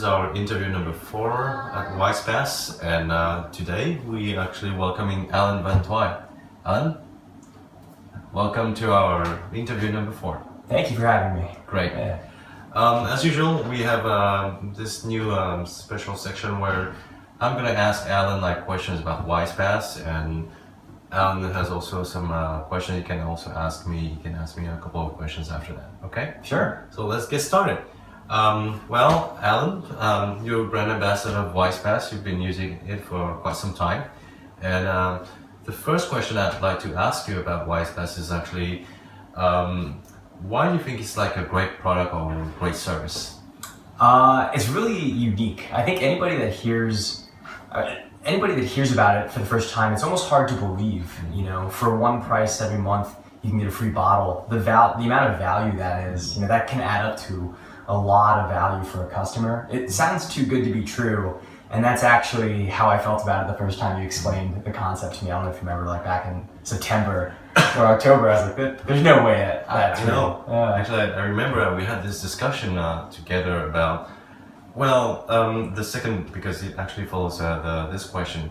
is our interview number 4 at WisePass, and today we actually welcoming Alan Van Toai. Alan, welcome to our interview number 4. Thank you for having me. Great. Yeah. As usual, we have this new special section where I'm gonna ask Alan questions about WisePass, and Alan has also some questions he can also ask me. He can ask me a couple of questions after that. Okay? Sure. So let's get started. Well, Alan, you're brand ambassador of WisePass. You've been using it for quite some time. And the first question I'd like to ask you about WisePass is actually, why do you think it's like a great product or a great service? It's really unique. I think anybody that hears about it for the first time, it's almost hard to believe. You know, for one price every month, you can get a free bottle. The amount of value that is, that can add up to a lot of value for a customer. It sounds too good to be true, and that's actually how I felt about it the first time you explained the concept to me. I don't know if you remember, back in September or October, I was like, there's no way that's real. Actually, I remember we had this discussion together about, the second, because it actually follows this question,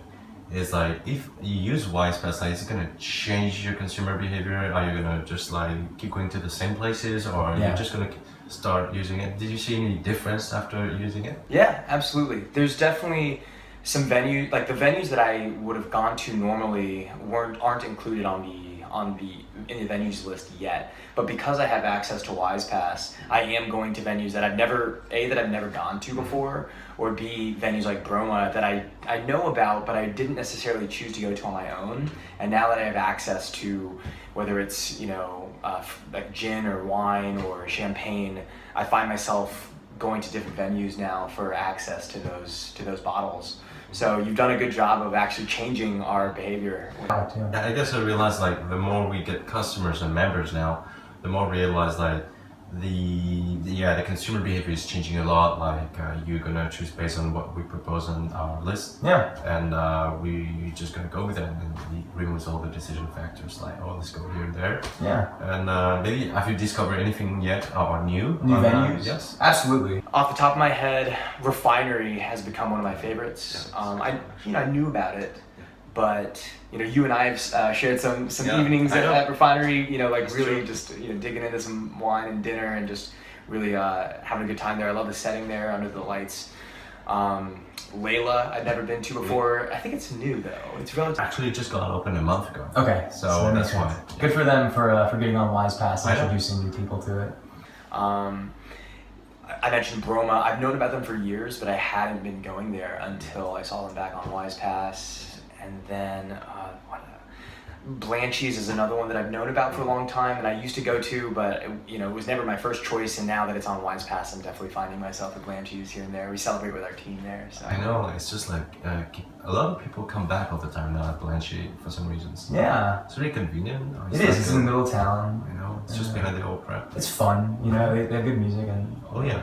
is if you use WisePass, is it going to change your consumer behavior? Are you going to just keep going to the same places, or are you just going to start using it? Did you see any difference after using it? Yeah, absolutely. There's definitely some venues, the venues that I would have gone to normally aren't included in the venues list yet. But because I have access to WisePass, I am going to venues that I've never gone to before, or B, venues like Broma that I know about, but I didn't necessarily choose to go to on my own. And now that I have access to, whether it's like gin or wine or champagne, I find myself going to different venues now for access to those bottles. So you've done a good job of actually changing our behavior. Yeah, I guess I realized the more we get customers and members now, the more we realize the consumer behavior is changing a lot. You're gonna choose based on what we propose on our list. Yeah. And we just gonna go with it, and it removes all the decision factors let's go here and there. Yeah. And maybe have you discovered anything yet or new venues? Yes. Absolutely. Off the top of my head, Refinery has become one of my favorites. I knew about it, but you and I have shared some evenings at Refinery. That's really true. just digging into some wine and dinner and just really having a good time there. I love the setting there under the lights. Layla, I'd never been to before. I think it's new though. It's relatively Actually, it just got opened a month ago. Okay. So that that's makes sense. why. Good for them for getting on WisePass and introducing new people to it. I mentioned Broma. I've known about them for years, but I hadn't been going there until I saw them back on WisePass. And then Blanchie's is another one that I've known about for a long time, and I used to go to, but it was never my first choice. And now that it's on WisePass, I'm definitely finding myself at Blanchie's here and there. We celebrate with our team there. So. I know, it's just a lot of people come back all the time now at Blanchie for some reasons. Yeah. It's really convenient. It is. It's in the middle of town. It's just behind the old prep. It's fun. They have good music and. Oh yeah,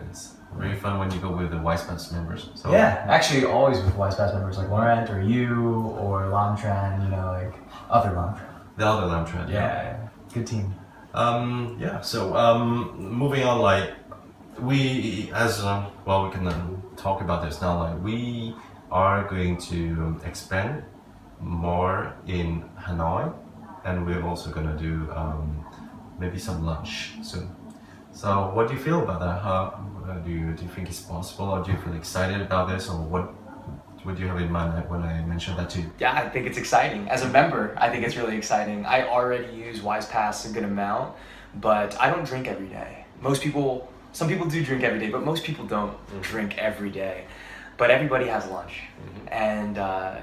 it's really fun when you go with the WisePass members. So. Yeah, actually always with WisePass members like Laurent or you or Lamtran, other Lamtran. The other Lamtran. Yeah, good team. So moving on, we can talk about this now. We are going to expand more in Hanoi, and we're also gonna do maybe some lunch soon. So what do you feel about that? Do you think it's possible, or do you feel excited about this, or what do you have in mind when I mentioned that to you? Yeah, I think it's exciting. As a member, I think it's really exciting. I already use WisePass a good amount, but I don't drink every day. Some people do drink every day, but most people don't drink every day. But everybody has lunch. And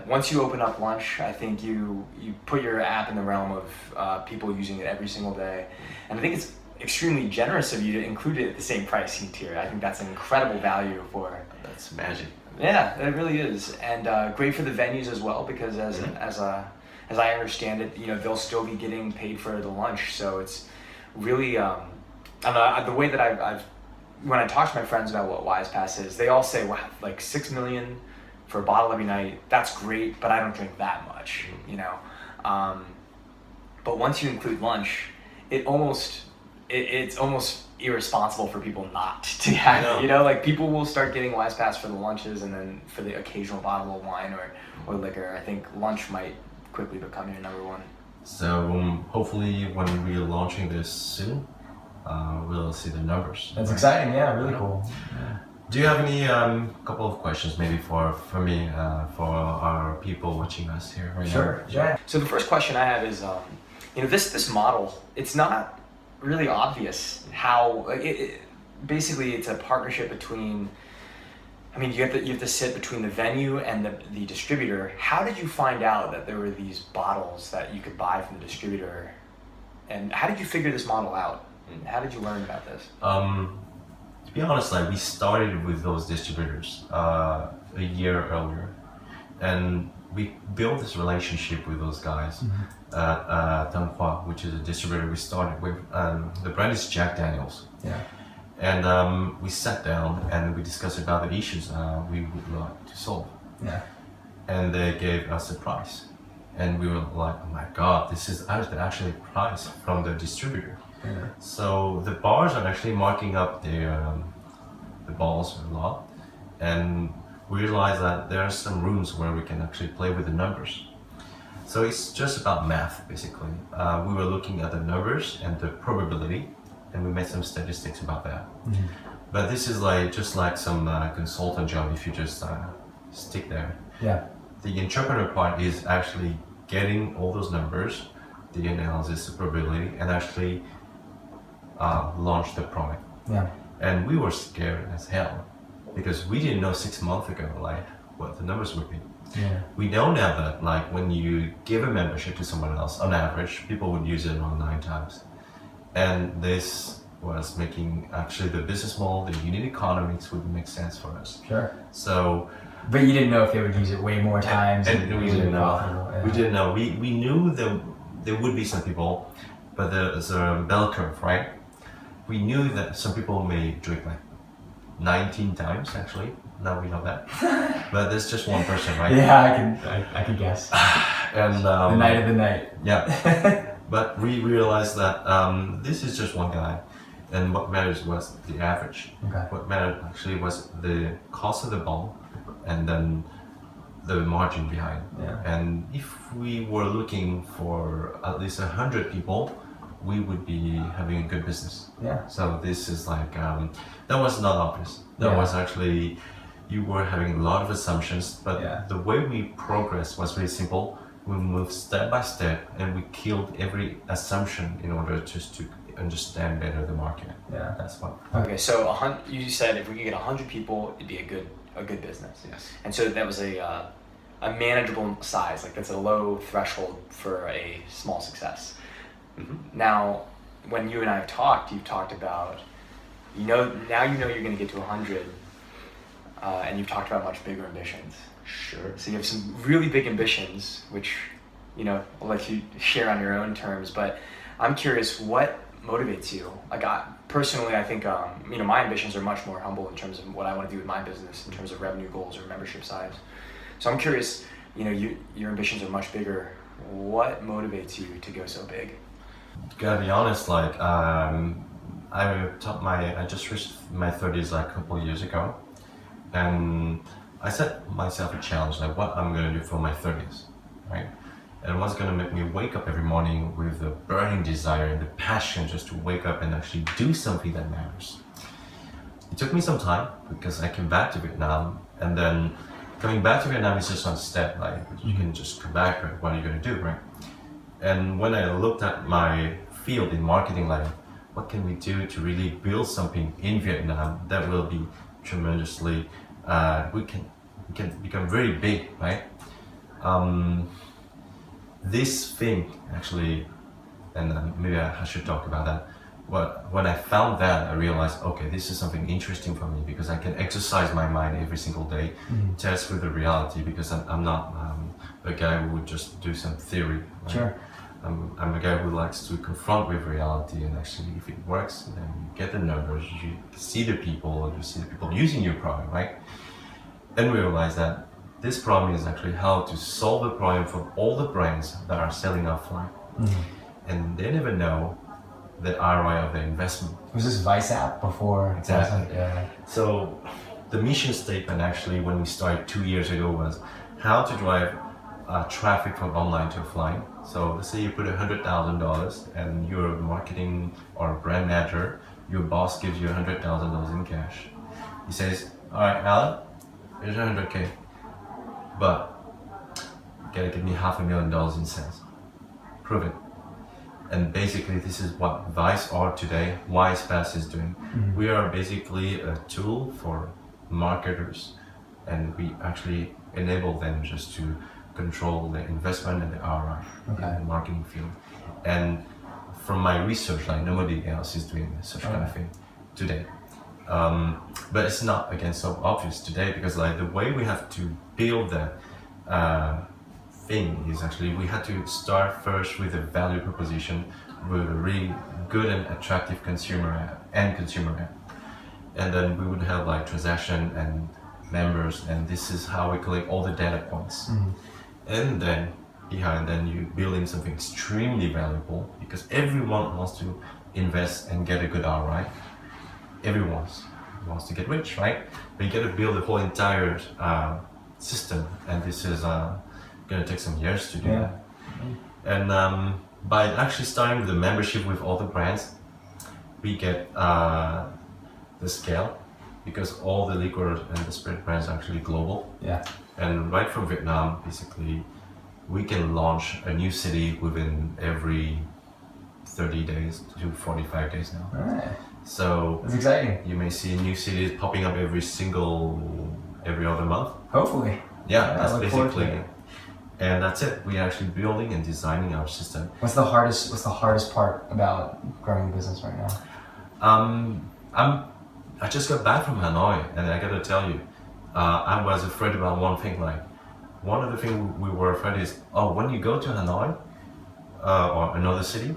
once you open up lunch, I think you put your app in the realm of people using it every single day. And I think it's extremely generous of you to include it at the same pricing tier. I think that's an incredible value for. That's magic. Yeah, it really is, and great for the venues as well, because as I understand it, they'll still be getting paid for the lunch. So it's really the way that I've when I talk to my friends about what WisePass is, they all say, wow, $6 million for a bottle every night. That's great, but I don't drink that much, But once you include lunch, it's almost irresponsible for people not to have it. You know, like people will start getting WisePass for the lunches and then for the occasional bottle of wine or liquor. I think lunch might quickly become your number one. So hopefully when we're launching this soon, we'll see the numbers. That's exciting. Yeah, really cool. Yeah. Do you have any couple of questions maybe for me, for our people watching us here right Sure. now? Yeah. So the first question I have is, you know, this model, it's not really obvious how, basically it's a partnership between, I mean, you have to sit between the venue and the distributor. How did you find out that there were these bottles that you could buy from the distributor? And how did you figure this model out? How did you learn about this? To be honest, like we started with those distributors a year earlier, and we built this relationship with those guys at Van Toai, which is a distributor we started with. The brand is Jack Daniels. Yeah. And we sat down and we discussed about the issues we would like to solve. Yeah. And they gave us a price. And we were like, oh my God, this is actually a price from the distributor. Yeah. So the bars are actually marking up the balls a lot. And we realized that there are some rooms where we can actually play with the numbers. So it's just about math, basically. We were looking at the numbers and the probability, and we made some statistics about that. But this is like just like some consultant job if you just stick there. Yeah. The entrepreneur part is actually getting all those numbers, the analysis, the probability, and actually launch the product. Yeah. And we were scared as hell because we didn't know 6 months ago like what the numbers would be. Yeah. We know now that like when you give a membership to someone else, on average, people would use it around 9 times. And this was making actually the business model, the unit economics would make sense for us. Sure. So, But you didn't know if they would use it way more times. and we didn't know. Yeah. We didn't know. We knew that there would be some people, but there's a bell curve, right? We knew that some people may drink like 19 times actually. Now we know that. But there's just one person, right? Yeah, I can guess. And The night of the night. yeah. But we realized that this is just one guy, and what matters was the average. Okay. What mattered actually was the cost of the ball, and then the margin behind. Yeah. And if we were looking for at least 100 people, we would be having a good business. Yeah. So this is like that was not obvious. That Yeah. was actually you were having a lot of assumptions, but Yeah. the way we progressed was very simple. We moved step by step, and we killed every assumption in order just to understand better the market. Yeah. That's what. Okay, so you said if we could get 100 people, it'd be a good business. Yes. And so that was a manageable size, like that's a low threshold for a small success. Now, when you and I have talked, you've talked about, now you know you're going to get to 100, and you've talked about much bigger ambitions. Sure. So you have some really big ambitions, which, I'll let you share on your own terms, but I'm curious, what motivates you? Like personally, I think, my ambitions are much more humble in terms of what I want to do with my business, in terms of revenue goals or membership size. So I'm curious, your ambitions are much bigger. What motivates you to go so big? Gotta be honest, like I just reached my 30s like a couple of years ago, and I set myself a challenge, like what I'm gonna do for my 30s, right? And what's gonna make me wake up every morning with the burning desire and the passion just to wake up and actually do something that matters. It took me some time because I came back to Vietnam, and then coming back to Vietnam is just one step, like you can just come back, right? What are you gonna do, right? And when I looked at my field in marketing, like what can we do to really build something in Vietnam that will be tremendously, we can become very big, right? This thing actually, and maybe I should talk about that. When I found that, I realized, okay, this is something interesting for me because I can exercise my mind every single day, test with the reality, because I'm not a guy who would just do some theory. Right? Sure. I'm a guy who likes to confront with reality, and actually, if it works, then you get the numbers, you see the people using your product, right? Then we realize that this problem is actually how to solve the problem for all the brands that are selling offline. And they never know the ROI of the investment. Was this Vice app before? Exactly. Yeah. So the mission statement actually when we started 2 years ago was how to drive traffic from online to offline. So let's say you put $100,000 and you're a marketing or brand manager, your boss gives you $100,000 in cash. He says, all right, Alan, here's 100K, but you gotta give me $500,000 in sales. Prove it. And basically this is what Vice or today WisePass is doing. We are basically a tool for marketers, and we actually enable them just to control the investment and the ROI in the marketing field. And from my research, like nobody else is doing such kind of thing today. But it's not again so obvious today because like the way we have to build that thing is actually we had to start first with a value proposition with a really good and attractive consumer app, and then we would have like transaction and members, and this is how we collect all the data points. And then behind then you building something extremely valuable because everyone wants to invest and get a good ROI. Everyone wants to get rich, right? But you got to build the whole entire system, and this is going to take some years to do that. And by actually starting with the membership with all the brands, we get the scale because all the liquor and the spirit brands are actually global. And right from Vietnam, basically, we can launch a new city within every 30 days to 45 days now. So that's exciting. You may see new cities popping up every other month. Hopefully. Yeah, that's basically. And that's it. We're actually building and designing our system. What's the hardest part about growing a business right now? I just got back from Hanoi, and I gotta tell you, I was afraid about one thing. Like, one of the things we were afraid is, when you go to Hanoi or another city,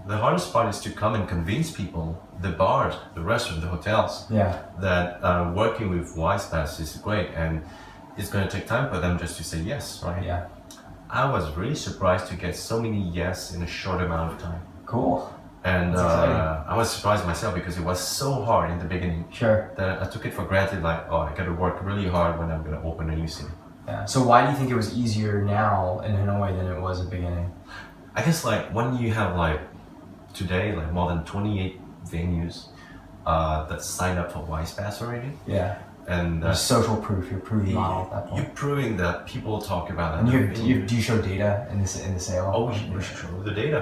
the hardest part is to come and convince people, the bars, the restaurants, the hotels, that working with WisePass is great, and it's going to take time for them just to say yes, right? I was really surprised to get so many yes in a short amount of time. Cool. And I was surprised myself because it was so hard in the beginning. That I took it for granted, like, I got to work really hard when I'm going to open a new city. So why do you think it was easier now in Hanoi than it was at the beginning? I guess like when you have like today like more than 28 venues that signed up for WisePass already. And there's social proof. You're proving model at that point. You're proving that people talk about it. And do you show data in the sale? We show the data.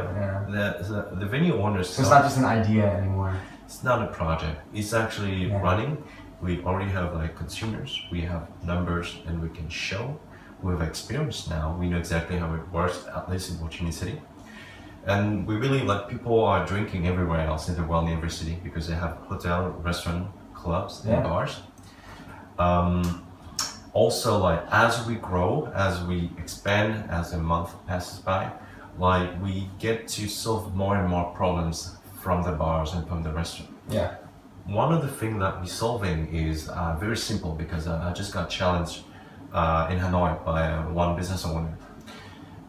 The venue owners. So it's not just an idea anymore. It's not a project. It's actually running. We already have like consumers. We have numbers, and we can show. We have experience now. We know exactly how it works. At least in Ho Chi Minh City. And we believe that people are drinking everywhere else in the world, in every city, because they have hotel, restaurant, clubs, and bars. Also, like as we grow, as we expand, as a month passes by, like we get to solve more and more problems from the bars and from the restaurant. One of the things that we're solving is very simple because I just got challenged in Hanoi by one business owner,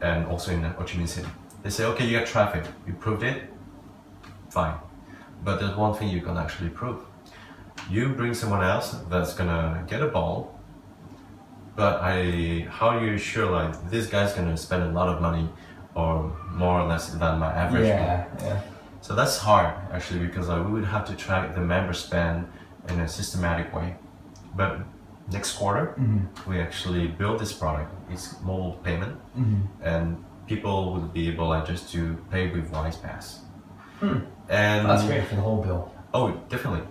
and also in Ho Chi Minh City. They say, okay, you got traffic, you proved it, fine. But there's one thing you can actually prove. You bring someone else that's gonna get a ball, but how are you sure like this guy's gonna spend a lot of money or more or less than my average? So that's hard actually because we would have to track the member spend in a systematic way. But next quarter, we actually build this product. It's mobile payment, and people will be able just to pay with WisePass. And that's great for the whole bill. Oh, definitely.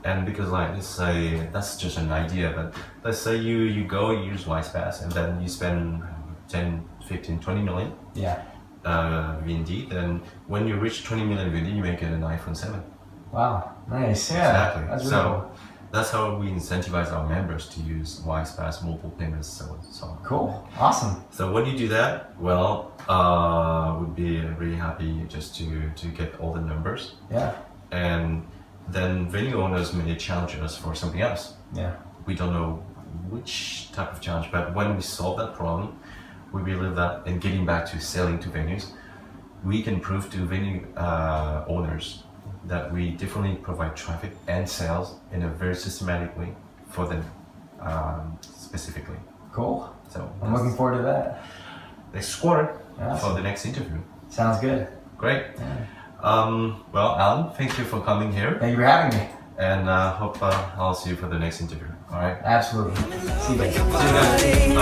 And because like let's say that's just an idea, but let's say you use WisePass and then you spend 10, 15, 20 million VND, then when you reach 20 million VND, you may get an iPhone 7. Wow, nice. Exactly. That's really cool. That's how we incentivize our members to use WisePass mobile payments, so on. Cool, awesome. So when you do that, well, we'd be really happy just to get all the numbers. And then venue owners may challenge us for something else. We don't know which type of challenge, but when we solve that problem, we believe that in getting back to selling to venues, we can prove to venue owners that we definitely provide traffic and sales in a very systematic way for them specifically. Cool. So I'm looking forward to that. next quarter Awesome. for the next interview. Sounds good. Great. Yeah. Well, Alan, thank you for coming here, Thank you for having me. and hope I'll see you for the next interview. All right. Absolutely. See you guys.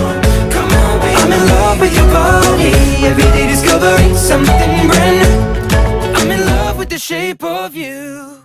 I'm in love with your body. Every day discovering something brand new. I'm in love with the shape of you.